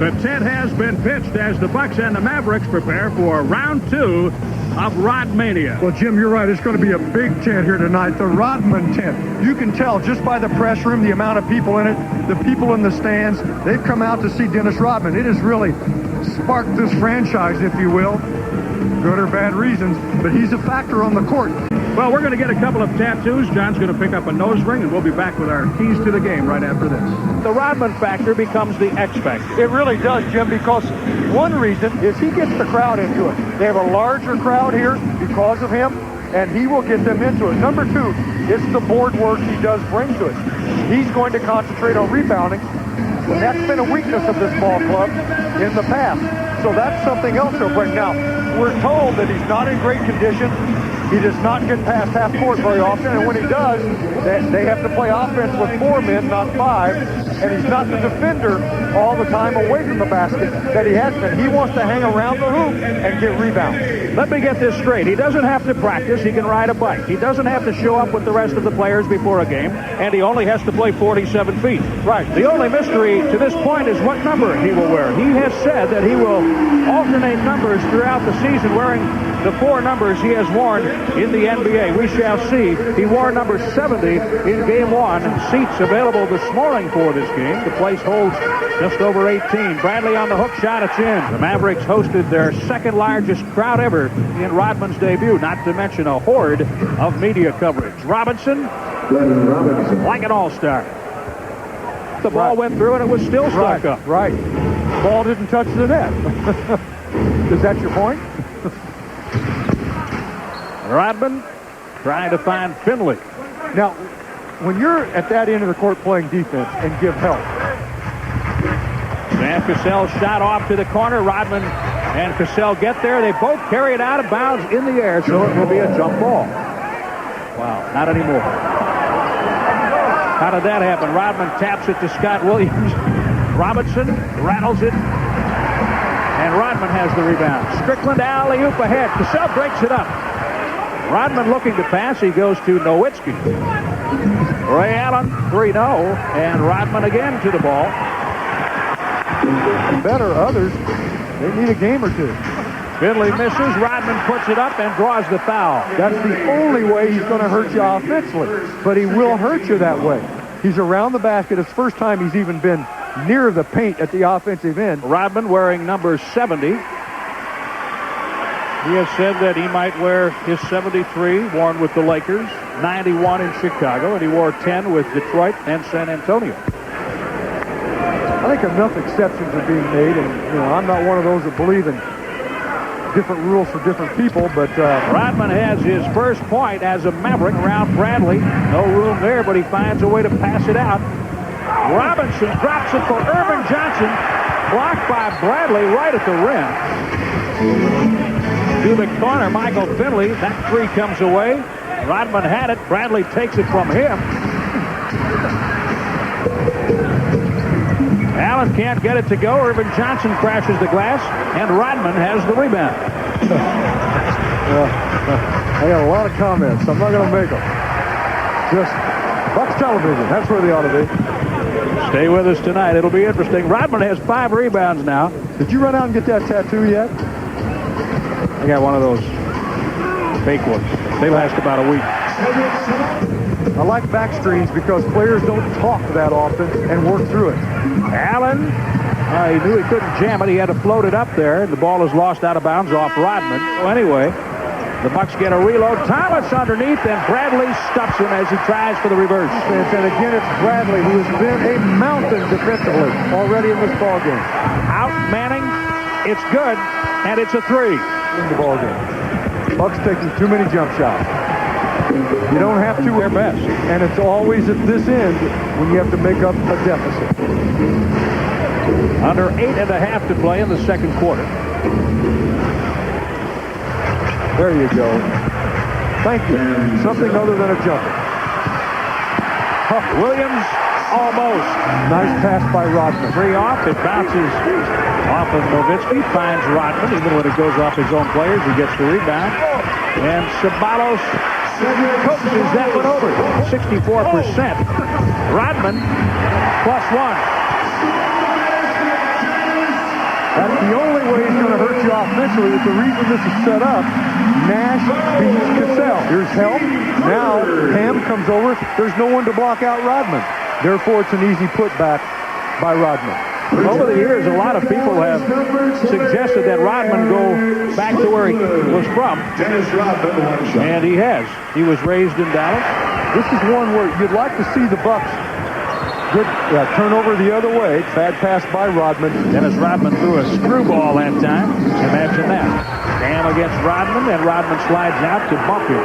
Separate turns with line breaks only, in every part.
The tent has been pitched as the Bucks and the Mavericks prepare for round 2 of Rodmania.
Well, Jim, you're right. It's going to be a big tent here tonight, the Rodman tent. You can tell just by the press room, the amount of people in it, the people in the stands. They've come out to see Dennis Rodman. It has really sparked this franchise, if you will. Good or bad reasons, but he's a factor on the court.
Well, we're going to get a couple of tattoos. John's going to pick up a nose ring, and we'll be back with our keys to the game right after this. The Rodman factor becomes the X factor.
It really does, Jim, because one reason is he gets the crowd into it. They have a larger crowd here because of him, and he will get them into it. Number 2, it's the board work he does bring to it. He's going to concentrate on rebounding, and that's been a weakness of this ball club in the past. So that's something else he'll bring. Now, we're told that he's not in great condition. He does not get past half court very often, and when he does, they have to play offense with 4 men, not 5, and he's not the defender all the time away from the basket that he has been. He wants to hang around the hoop and get rebounds.
Let me get this straight. He doesn't have to practice. He can ride a bike. He doesn't have to show up with the rest of the players before a game, and he only has to play 47 feet.
Right.
The only mystery to this point is what number he will wear. He has said that he will alternate numbers throughout the season, wearing the 4 numbers he has worn in the NBA. We shall see. He wore number 70 in Game 1. Seats available this morning for this game. The place holds just over 18. Bradley on the hook shot. It's in. The Mavericks hosted their second largest crowd ever in Rodman's debut, not to mention a horde of media coverage. Robinson, like an all-star. The ball went through and it was still stuck up.
Right. Ball didn't touch the net. Is that your point?
Rodman trying to find Finley.
Now, when you're at that end of the court playing defense and give help.
Van Cassell shot off to the corner. Rodman and Cassell get there. They both carry it out of bounds in the air, so it will be a jump ball. Wow, not anymore. How did that happen? Rodman taps it to Scott Williams. Robinson rattles it. And Rodman has the rebound. Strickland alley-oop ahead. Cassell breaks it up. Rodman looking to pass. He goes to Nowitzki. Ray Allen, 3-0. And Rodman again to the ball.
Better others. They need a game or 2.
Finley misses. Rodman puts it up and draws the foul.
That's the only way he's going to hurt you offensively. But he will hurt you that way. He's around the basket. It's the first time he's even been near the paint at the offensive end.
Rodman wearing number 70. He has said that he might wear his 73, worn with the Lakers, 91 in Chicago, and he wore 10 with Detroit and San Antonio.
I think enough exceptions are being made, and I'm not one of those that believe in different rules for different people, but
Rodman has his first point as a Maverick around Bradley. No room there, but he finds a way to pass it out. Robinson drops it for Irvin Johnson, blocked by Bradley right at the rim. To the corner, Michael Finley. That 3 comes away. Rodman had it. Bradley takes it from him. Allen can't get it to go. Irvin Johnson crashes the glass, and Rodman has the rebound.
I got a lot of comments. I'm not going to make them. Just Bucks television. That's where they ought to be.
Stay with us tonight. It'll be interesting. Rodman has 5 rebounds now.
Did you run out and get that tattoo yet?
I got one of those fake ones. They last about a week.
I like back screens because players don't talk that often and work through it.
Allen, he knew he couldn't jam it. He had to float it up there. The ball is lost out of bounds off Rodman. So anyway, the Bucks get a reload. Thomas underneath, and Bradley stops him as he tries for the reverse.
And again, it's Bradley, who has been a mountain defensively already in this ballgame.
Out Manning. It's good, and it's a 3.
In the ballgame. Bucks taking too many jump shots. You don't have to.
Their best.
And it's always at this end when you have to make up a deficit.
Under 8.5 to play in the second quarter.
There you go. Thank you. Something other than a jumper.
Williams, almost.
Nice pass by Rodman.
3 off. It bounces off of Nowitzki. Finds Rodman. Even when it goes off his own players, he gets the rebound. And Sabalos coaches that one over. 64%. Rodman +1.
That's the only way he's going to hurt you offensively. It's the reason this is set up. Nash beats Cassell. Here's help. Now Ham comes over. There's no one to block out Rodman. Therefore, it's an easy putback by Rodman.
Over the years, a lot of people have suggested that Rodman go back to where he was from. And he has. He was raised in Dallas.
This is one where you'd like to see the Bucks. Good turnover the other way. Bad pass by Rodman.
Dennis Rodman threw a screwball that time. Imagine that. Ham against Rodman, and Rodman slides out to bump him.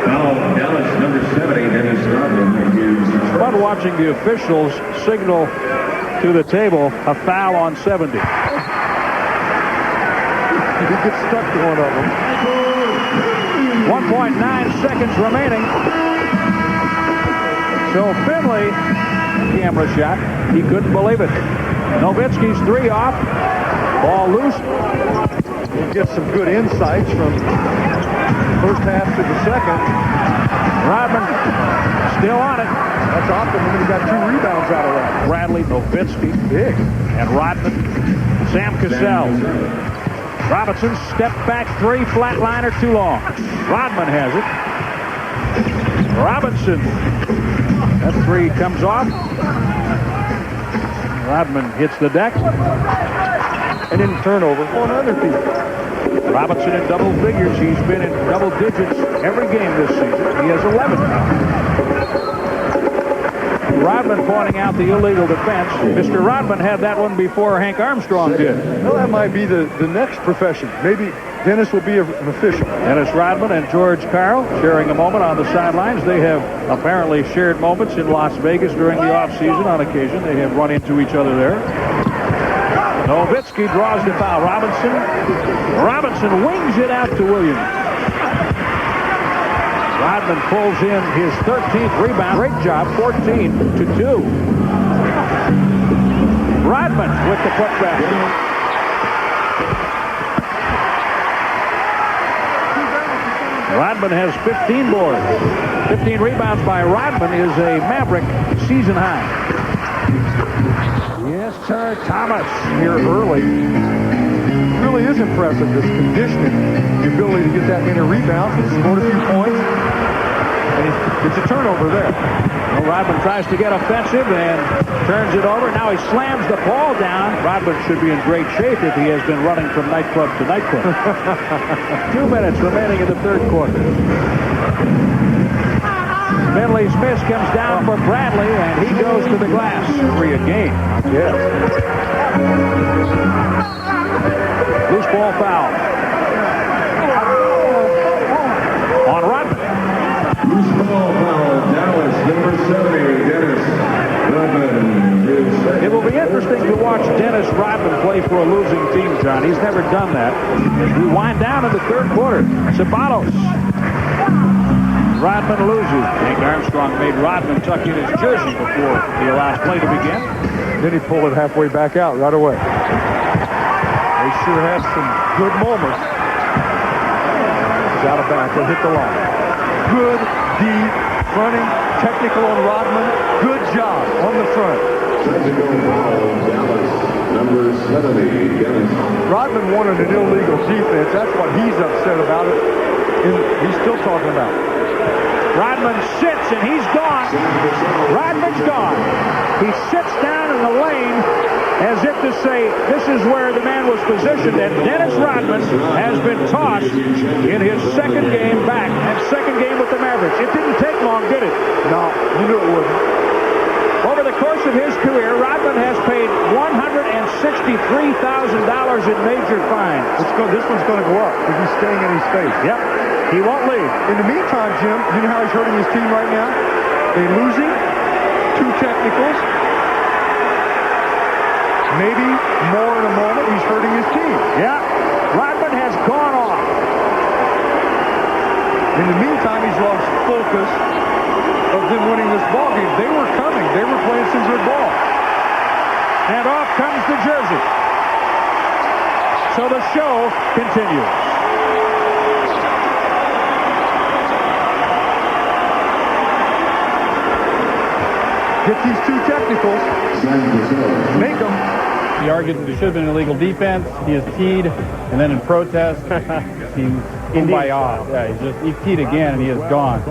Now, Dallas number 70, Dennis Rodman.
Fun watching the officials signal to the table a foul on 70.
He gets stuck to one of them.
1.9 seconds remaining. So Finley, camera shot, he couldn't believe it. Nowitzki's 3 off. Ball loose.
He gets some good insights from first half to the second.
Rodman still on it.
That's optimum. He got 2 rebounds out of that.
Bradley, Nowitzki,
Big.
and Rodman. Sam Cassell. Robinson, step back 3, flatliner too long. Rodman has it. Robinson. That 3 comes off. Rodman hits the deck.
And in turnover on other people.
Robinson in double figures. He's been in double digits every game this season. He has 11 now. Rodman pointing out the illegal defense. Mr. Rodman had that one before Hank Armstrong did.
Well, that might be the next profession. Maybe Dennis will be an official.
Dennis Rodman and George Karl sharing a moment on the sidelines. They have apparently shared moments in Las Vegas during the offseason. On occasion, they have run into each other there. Nowitzki draws the foul. Robinson wings it out to Williams. Rodman pulls in his 13th rebound. Great job, 14-2. Rodman with the putback. Rodman has 15 boards. 15 rebounds by Rodman is a Maverick season high. Yes, sir. Thomas here early.
Really is impressive, this conditioning, the ability to get that many rebounds, scored a few points, and it's a turnover there.
Well, Rodman tries to get offensive and turns it over. Now he slams the ball down. Rodman should be in great shape if he has been running from nightclub to nightclub. 2 minutes remaining in the third quarter. Finley's miss comes down for Bradley, and he goes to the glass. 3 a game.
Yes.
Loose ball foul. On Rodman.
Loose ball foul, Dallas number 70, Dennis Rodman.
It will be interesting to watch Dennis Rodman play for a losing team, John. He's never done that. As we wind down in the third quarter, Ceballos. Rodman loses. Hank Armstrong made Rodman tuck in his jersey before he allows play to begin.
Then he pulled it halfway back out right away. They sure had some good moments. He's out of bounds. He'll hit the line. Good, deep, running, technical on Rodman. Good job on the front.
Dallas number 70, Dennis.
Rodman wanted an illegal defense. That's what he's upset about it. And he's still talking about it.
Rodman sits, and he's gone. Rodman's gone. He sits down in the lane as if to say, this is where the man was positioned, and Dennis Rodman has been tossed in his second game back, and second game with the Mavericks. It didn't take long, did it?
No, you knew it wouldn't.
Over the course of his career, Rodman has paid $163,000 in major fines.
This one's going to go up because he's staying in his face.
Yep. He won't leave.
In the meantime, Jim, you know how he's hurting his team right now? They're losing 2 technicals. Maybe more in a moment, he's hurting his team.
Yeah. Rodman has gone off.
In the meantime, he's lost focus of them winning this ball game. They were coming. They were playing some good ball.
And off comes the jersey. So the show continues.
Get these 2 technicals. Make them.
He argued that there should have been illegal defense. He is teed, and then in protest, he's kumbaya. Yeah, he teed again, and he is gone.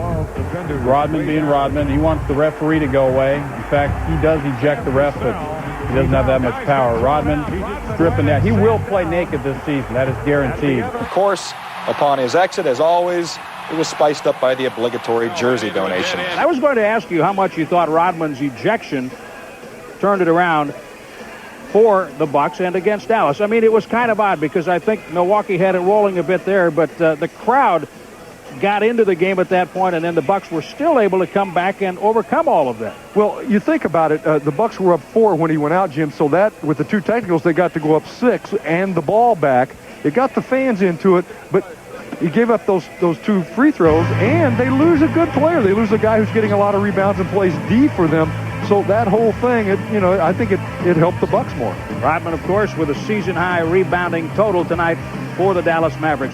Rodman being Rodman, he wants the referee to go away. In fact, he does eject the ref, but he doesn't have that much power. Rodman stripping that. He will play naked this season. That is guaranteed.
Of course, upon his exit, as always, it was spiced up by the obligatory jersey donation.
I was going to ask you how much you thought Rodman's ejection turned it around for the Bucks and against Dallas. I mean, it was kind of odd because I think Milwaukee had it rolling a bit there, but the crowd got into the game at that point, and then the Bucks were still able to come back and overcome all of that.
Well, you think about it, the Bucks were up 4 when he went out, Jim, so that with the 2 technicals, they got to go up 6 and the ball back. It got the fans into it, but he gave up those 2 free throws, and they lose a good player. They lose a guy who's getting a lot of rebounds and plays D for them. So that whole thing, I think it helped the Bucks more.
Rodman, of course, with a season-high rebounding total tonight for the Dallas Mavericks.